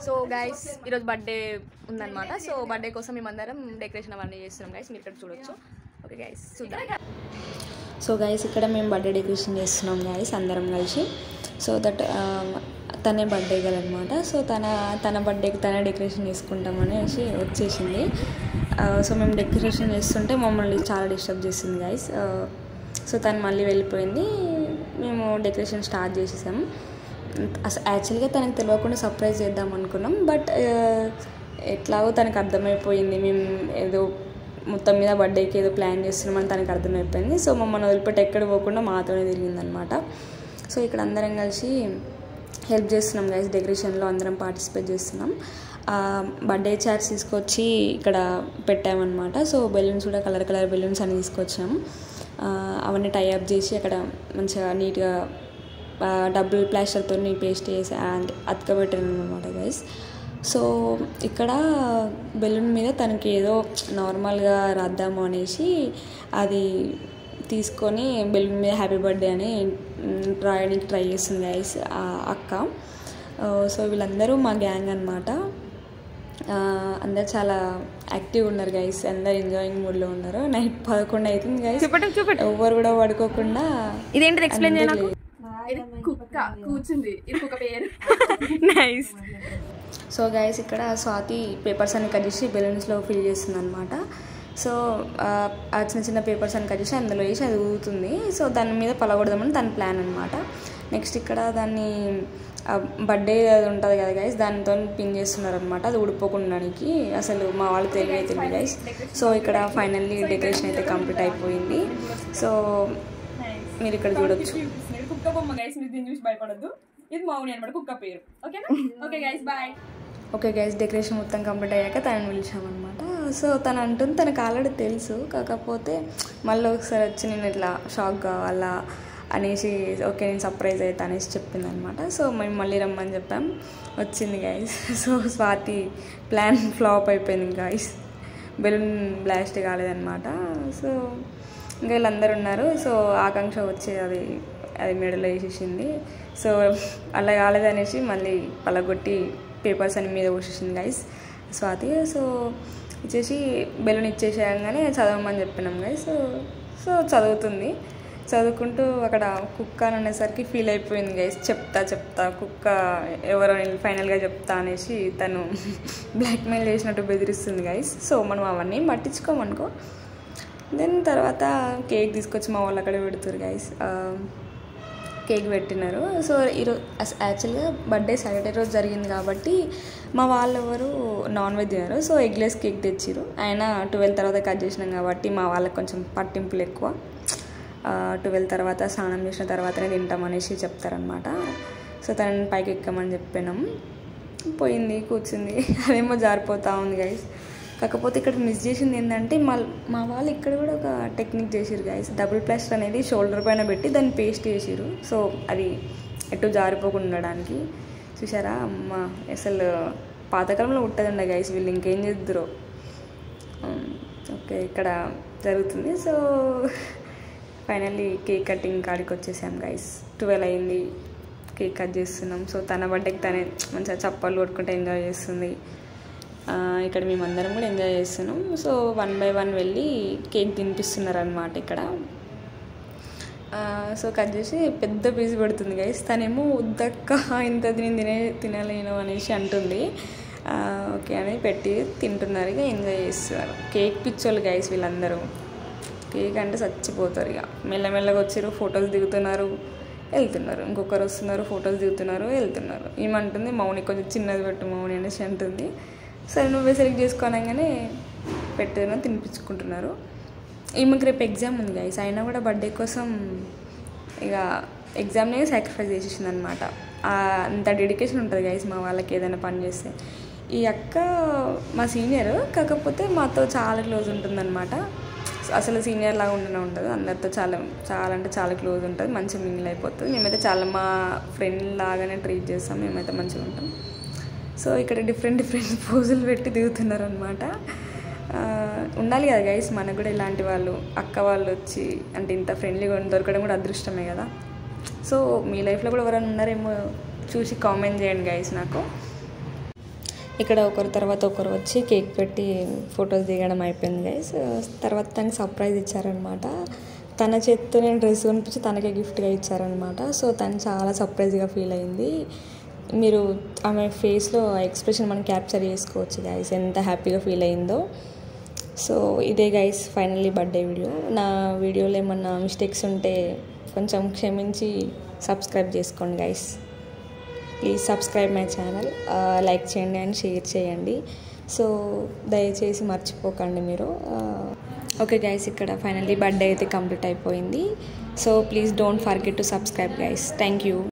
So guys ఈరోజు birthday ఉందన్నమాట. So birthday కోసం మేమందరం డెకరేషన్ అవన్నీ చేస్తున్నాం గైస్. మీరు ఇక్కడ చూడొచ్చు. ఓకే గైస్ చూద్దాం. సో గైస్ ఇక్కడ మేము బర్త్డే డెకరేషన్ చేస్తున్నాం గైస్ అందరం కలిసి. సో దట్ తనే బర్త్డే గలనమాట. సో తన బర్త్డేకి తనే డెకరేషన్ చేసుకుంటాం అనేసి వచ్చేసింది. సో మేము డెకరేషన్ చేస్తుంటే మమ్మల్ని చాలా డిస్టర్బ్ చేసింది గైస్. సో తను మళ్ళీ వెళ్ళిపోయింది. మేము డెకరేషన్ స్టార్ట్ చేసేసాము. అసలు యాక్చువల్గా తనకు తెలియకుండా సర్ప్రైజ్ చేద్దాం అనుకున్నాం. బట్ ఎట్లాగో తనకు అర్థమైపోయింది మేము ఏదో మొత్తం మీద బర్త్డేకి ఏదో ప్లాన్ చేస్తున్నామని తనకు అర్థమైపోయింది. సో మమ్మల్ని వదిలిపెట్టి ఎక్కడ పోకుండా మాతోనే తిరిగిందనమాట. సో ఇక్కడ అందరం కలిసి హెల్ప్ చేస్తున్నాం గైస్. డెకరేషన్లో అందరం పార్టిసిపేట్ చేస్తున్నాం. బర్త్డే చాట్స్ తీసుకొచ్చి ఇక్కడ పెట్టామన్నమాట. సో బెలూన్స్ కూడా కలర్ బెలూన్స్ అని తీసుకొచ్చాము. అవన్నీ టైఅప్ చేసి అక్కడ మంచిగా నీట్గా డబుల్ ప్లాస్టర్తో పేస్ట్ చేసి అతకబెట్టాను అనమాట గైస్. సో ఇక్కడ బెలూన్ మీద తనకి ఏదో నార్మల్గా రాద్దాము అనేసి అది తీసుకొని బెలూన్ మీద హ్యాపీ బర్త్డే అని రాయడానికి ట్రై చేస్తుంది గైస్ ఆ అక్క. సో వీళ్ళందరూ మా గ్యాంగ్ అనమాట. అందరు చాలా యాక్టివ్ ఉన్నారు గైస్. అందరు ఎంజాయింగ్ మూడ్లో ఉన్నారు. నైట్ 11 అవుతుంది గైస్. ఎవరు కూడా పడుకోకుండా ఇదేంటిది ఎక్స్ప్లెయిన్ చేయాలి. కుక్క కూర్చుంది. ఇది కుక్క పేరు. నైస్. సో గైస్ ఇక్కడ స్వాతి పేపర్స్ అన్ని కట్ చేసి బెలూన్స్లో ఫిల్ చేస్తుంది అనమాట. సో ఆ చిన్న పేపర్స్ అని కట్ చేసి అందులో వేసి అది ఊగుతుంది. సో దాని మీద పలగొడదామని తన ప్లాన్ అనమాట. నెక్స్ట్ ఇక్కడ దాన్ని బర్త్డే అది ఉంటుంది కదా గైస్, దానితో పిన్ చేస్తున్నారు అనమాట. అది ఊడిపోకుండానికి. అసలు మా వాళ్ళు తెలియదు గైస్. సో ఇక్కడ ఫైనల్లీ డెకరేషన్ అయితే కంప్లీట్ అయిపోయింది. సో మీరు ఇక్కడ చూడొచ్చు. కుక్క బొమ్మ గైస్, మీరు దీన్ని చూసి భయపడద్దు. ఇది మౌని అనమాట, కుక్క పేరు. ఓకేనా? Okay guys bye. Okay guys decoration మొత్తం కంప్లీట్ అయ్యాక తనని పిలిచామన్నమాట. సో తను అంటుంది తనకు ఆల్రెడీ తెలుసు, కాకపోతే మళ్ళీ ఒకసారి వచ్చి నేను ఇట్లా షాక్ కావాలా అనేసి ఓకే నేను సర్ప్రైజ్ అవుతా అనేసి చెప్పింది అనమాట. సో మేము మళ్ళీ రమ్మని చెప్పాం. వచ్చింది guys. So Swathi plan flop అయిపోయింది గైస్. బెలూన్ బ్లాస్ట్ కాలేదన్నమాట. సో ఇంకా వీళ్ళందరూ ఉన్నారు. సో ఆకాంక్ష వచ్చి అది మెడలో వేసేసింది. సో అలా కాలేదనేసి మళ్ళీ పలగొట్టి పేపర్స్ అని మీద పోసేసింది గైస్ స్వాతి. సో ఇచ్చేసి బెలూన్ ఇచ్చేసేయంగానే చదవమని చెప్పినాం గైస్. సో చదువుతుంది. చదువుకుంటూ అక్కడ కుక్క అని అనేసరికి ఫీల్ అయిపోయింది గైస్. చెప్తా కుక్క ఎవరో ఫైనల్గా చెప్తా అనేసి తను బ్లాక్మెయిల్ చేసినట్టు బెదిరిస్తుంది గైస్. సో మనం అవన్నీ పట్టించుకోమనుకో. దెన్ తర్వాత కేక్ తీసుకొచ్చి మా వాళ్ళు అక్కడ పెడుతురు గైస్. కేక్ పెట్టినారు. సో ఈరోజు యాక్చువల్గా బర్త్డే సాటర్డే రోజు జరిగింది కాబట్టి మా వాళ్ళు ఎవరు నాన్ వెజ్ తినారు. సో ఎగ్లెస్ కేక్ తెచ్చిరు. ఆయన 12 తర్వాత కట్ చేసినాం కాబట్టి మా వాళ్ళకి కొంచెం పట్టింపులు ఎక్కువ. 12 తర్వాత స్నానం చేసిన తర్వాతనే తింటామనేసి చెప్తారనమాట. సో తనని పైకి ఎక్కమని చెప్పినాం. పోయింది, కూర్చుంది. అదేమో జారిపోతూ ఉంది గైస్. కాకపోతే ఇక్కడ మిస్ చేసింది ఏంటంటే మా వాళ్ళు ఇక్కడ కూడా ఒక టెక్నిక్ చేసిరు గైస్. డబుల్ ప్లాస్టర్ అనేది షోల్డర్ పైన పెట్టి దాన్ని పేస్ట్ చేసిరు. సో అది ఎటు జారిపోకుండా ఉండడానికి. చూసారా అమ్మ, అసలు పాతకాలంలో ఉంటుందండి గైస్. వీళ్ళు ఇంకేం చేద్దరో. ఓకే ఇక్కడ జరుగుతుంది. సో ఫైనల్లీ కేక్ కటింగ్ కాడికి వచ్చేసాం గైస్. 12 అయింది. కేక్ కట్ చేస్తున్నాం. సో తన బర్త్డేకి తనే మంచిగా చప్పలు కొట్టుకుంటే ఎంజాయ్ చేస్తుంది. ఇక్కడ మేమందరం కూడా ఎంజాయ్ చేస్తున్నాం. సో 1 by 1 వెళ్ళి కేక్ తినిపిస్తున్నారు అనమాట ఇక్కడ. సో కట్ చేసి పెద్ద పీస్ పెడుతుంది గైస్. తనేమో ఉద్దక్క ఇంత తినలేను అనేసి అంటుంది. ఓకే అని పెట్టి తింటున్నారు. ఇక ఎంజాయ్ చేస్తున్నారు. కేక్ పిచ్చోళ్ళు గైస్ వీళ్ళందరూ. కేక్ అంటే చచ్చిపోతారు. ఇక మెల్లమెల్లగా వచ్చారు, ఫొటోస్ దిగుతున్నారు, వెళ్తున్నారు. ఇంకొకరు వస్తున్నారు, ఫొటోస్ దిగుతున్నారు, వెళ్తున్నారు. ఏమంటుంది మౌని కొంచెం చిన్నది పెట్టు మౌని అనేసి అంటుంది. సరే నువ్వే సెలెక్ట్ చేసుకోనగానే పెట్టిన తినిపించుకుంటున్నారు. ఈమెకి రేపు ఎగ్జామ్ ఉంది గైస్. అయినా కూడా బర్త్డే కోసం ఇక ఎగ్జామ్నే సాక్రిఫైస్ చేసేసింది అనమాట. అంత డెడికేషన్ ఉంటుంది గైస్ మా వాళ్ళకి ఏదైనా పని చేస్తే. ఈ అక్క మా సీనియర్, కాకపోతే మాతో చాలా క్లోజ్ ఉంటుందన్నమాట. అసలు సీనియర్ లాగా ఉండదు. అందరితో చాలా అంటే చాలా క్లోజ్ ఉంటుంది. మంచిగా మింగిల్ అయిపోతుంది. మేమైతే చాలా మా ఫ్రెండ్ లాగానే ట్రీట్ చేస్తాం. మేమైతే మంచిగా ఉంటాం. సో ఇక్కడ డిఫరెంట్ పోజులు పెట్టి దిగుతున్నారు అనమాట. ఉండాలి కదా గైస్ మనకు కూడా ఇలాంటి వాళ్ళు, అక్క వాళ్ళు వచ్చి అంటే ఇంత ఫ్రెండ్లీగా దొరకడం కూడా అదృష్టమే కదా. సో మీ లైఫ్లో కూడా ఎవరైనా ఉన్నారేమో చూసి కామెంట్ చేయండి గైస్ నాకు. ఇక్కడ ఒకరి తర్వాత ఒకరు వచ్చి కేక్ పెట్టి ఫొటోస్ దిగడం అయిపోయింది గైస్. తర్వాత తనకి సర్ప్రైజ్ ఇచ్చారనమాట. తన చేతితో నేను డ్రెస్ కొనిపించి తనకే గిఫ్ట్గా ఇచ్చారనమాట. సో తను చాలా సర్ప్రైజ్గా ఫీల్ అయింది. మీరు ఆమె ఫేస్లో ఎక్స్ప్రెషన్ మనం క్యాప్చర్ చేసుకోవచ్చు గైస్, ఎంత హ్యాపీగా ఫీల్ అయిందో. సో ఇదే గైస్ ఫైనల్లీ బర్త్డే వీడియో. నా వీడియోలో ఏమన్నా మిస్టేక్స్ ఉంటే కొంచెం క్షమించి సబ్స్క్రైబ్ చేసుకోండి guys. Please subscribe my channel, like చేయండి అండ్ షేర్ చేయండి. సో దయచేసి మర్చిపోకండి మీరు. ఓకే గైస్, ఇక్కడ ఫైనల్లీ బర్త్డే అయితే కంప్లీట్ అయిపోయింది. So please don't forget to subscribe guys. Thank you.